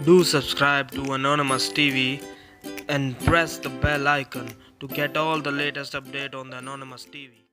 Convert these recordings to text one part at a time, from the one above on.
Do subscribe to Anonymous TV and press the bell icon to get all the latest update on the Anonymous TV.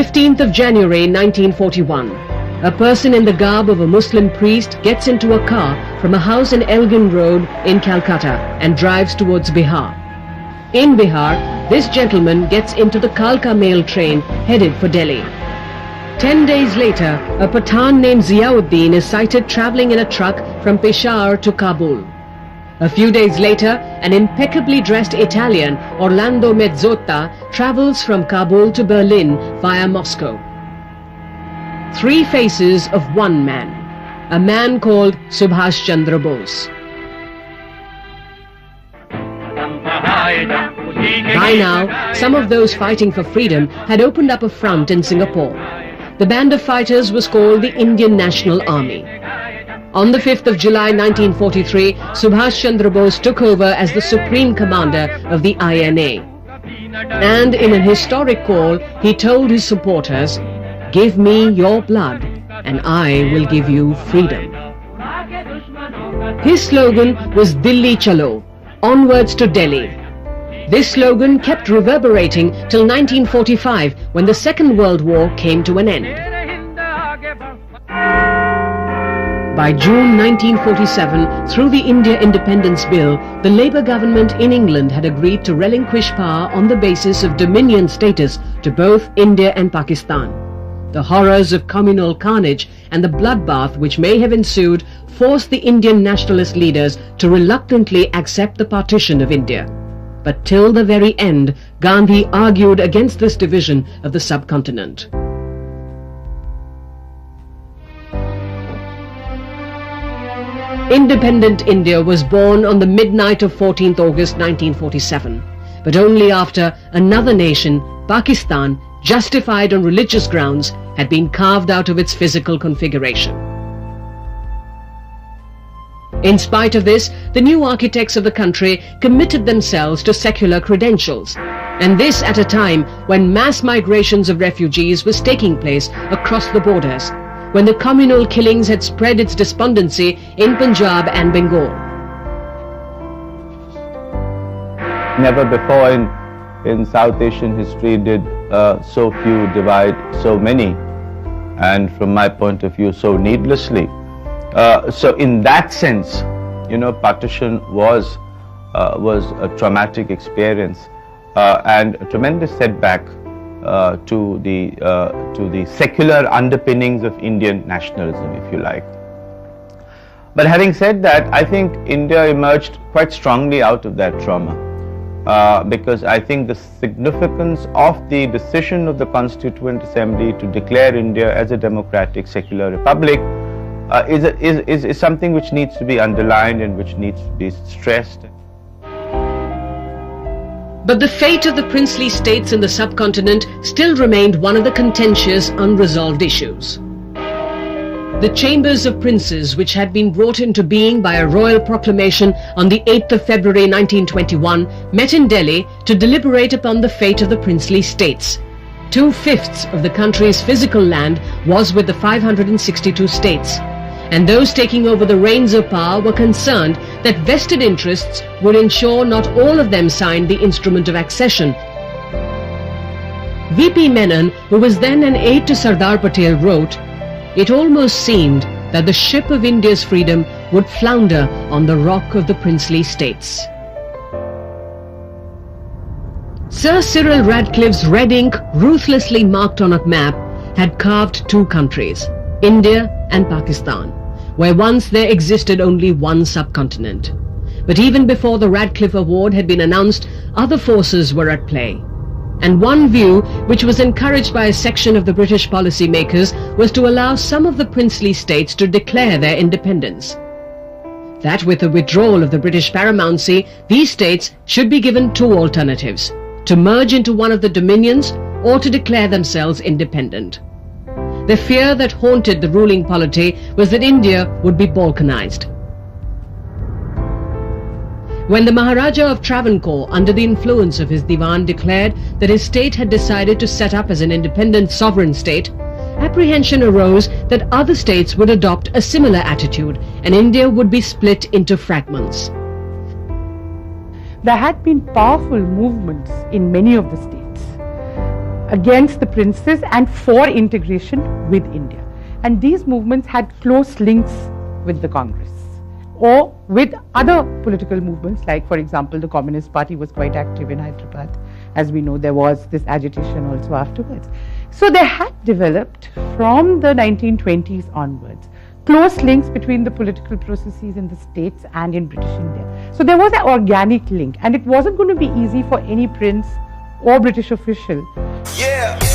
15th of January 1941. A person in the garb of a Muslim priest gets into a car from a house in Elgin Road in Calcutta and drives towards Bihar. In Bihar, this gentleman gets into the Kalka mail train headed for Delhi. 10 days later, a Pathan named Ziauddin is sighted travelling in a truck from Peshawar to Kabul. A few days later, an impeccably dressed Italian, Orlando Mezzotta, travels from Kabul to Berlin via Moscow. Three faces of one man, a man called Subhash Chandra Bose. By now, some of those fighting for freedom had opened up a front in Singapore. The band of fighters was called the Indian National Army. On the 5th of July 1943, Subhash Chandra Bose took over as the Supreme Commander of the INA. And in an historic call, he told his supporters, "Give me your blood and I will give you freedom." His slogan was "Dilli Chalo," onwards to Delhi. This slogan kept reverberating till 1945, when the Second World War came to an end. By June 1947, through the India Independence Bill, the Labour government in England had agreed to relinquish power on the basis of dominion status to both India and Pakistan. The horrors of communal carnage and the bloodbath which may have ensued forced the Indian nationalist leaders to reluctantly accept the partition of India. But till the very end, Gandhi argued against this division of the subcontinent. Independent India was born on the midnight of 14th August 1947, but only after another nation, Pakistan, justified on religious grounds, had been carved out of its physical configuration. In spite of this, the new architects of the country committed themselves to secular credentials, and this at a time when mass migrations of refugees was taking place across the borders, when the communal killings had spread its despondency in Punjab and Bengal. Never before in South Asian history did so few divide so many, and from my point of view, so needlessly. So in that sense, partition was a traumatic experience and a tremendous setback to the secular underpinnings of Indian nationalism, if you like. But having said that, I think India emerged quite strongly out of that trauma. Because I think the significance of the decision of the Constituent Assembly to declare India as a democratic secular republic is something which needs to be underlined and which needs to be stressed. But the fate of the princely states in the subcontinent still remained one of the contentious, unresolved issues. The Chambers of Princes, which had been brought into being by a royal proclamation on the 8th of February 1921, met in Delhi to deliberate upon the fate of the princely states. 2/5 of the country's physical land was with the 562 states, and those taking over the reins of power were concerned that vested interests would ensure not all of them signed the instrument of accession. V.P. Menon, who was then an aide to Sardar Patel, wrote, "It almost seemed that the ship of India's freedom would flounder on the rock of the princely states." Sir Cyril Radcliffe's red ink, ruthlessly marked on a map, had carved two countries, India and Pakistan, where once there existed only one subcontinent. But even before the Radcliffe Award had been announced, other forces were at play. And one view, which was encouraged by a section of the British policymakers, was to allow some of the princely states to declare their independence. That with the withdrawal of the British paramountcy, these states should be given two alternatives: to merge into one of the dominions or to declare themselves independent. The fear that haunted the ruling polity was that India would be balkanized. When the Maharaja of Travancore, under the influence of his Diwan, declared that his state had decided to set up as an independent sovereign state, apprehension arose that other states would adopt a similar attitude and India would be split into fragments. There had been powerful movements in many of the states, against the princes and for integration with India. And these movements had close links with the Congress or with other political movements, like for example the Communist Party was quite active in Hyderabad. As we know, there was this agitation also afterwards. So there had developed from the 1920s onwards close links between the political processes in the states and in British India. So there was an organic link, and it wasn't going to be easy for any prince or British official. Yeah.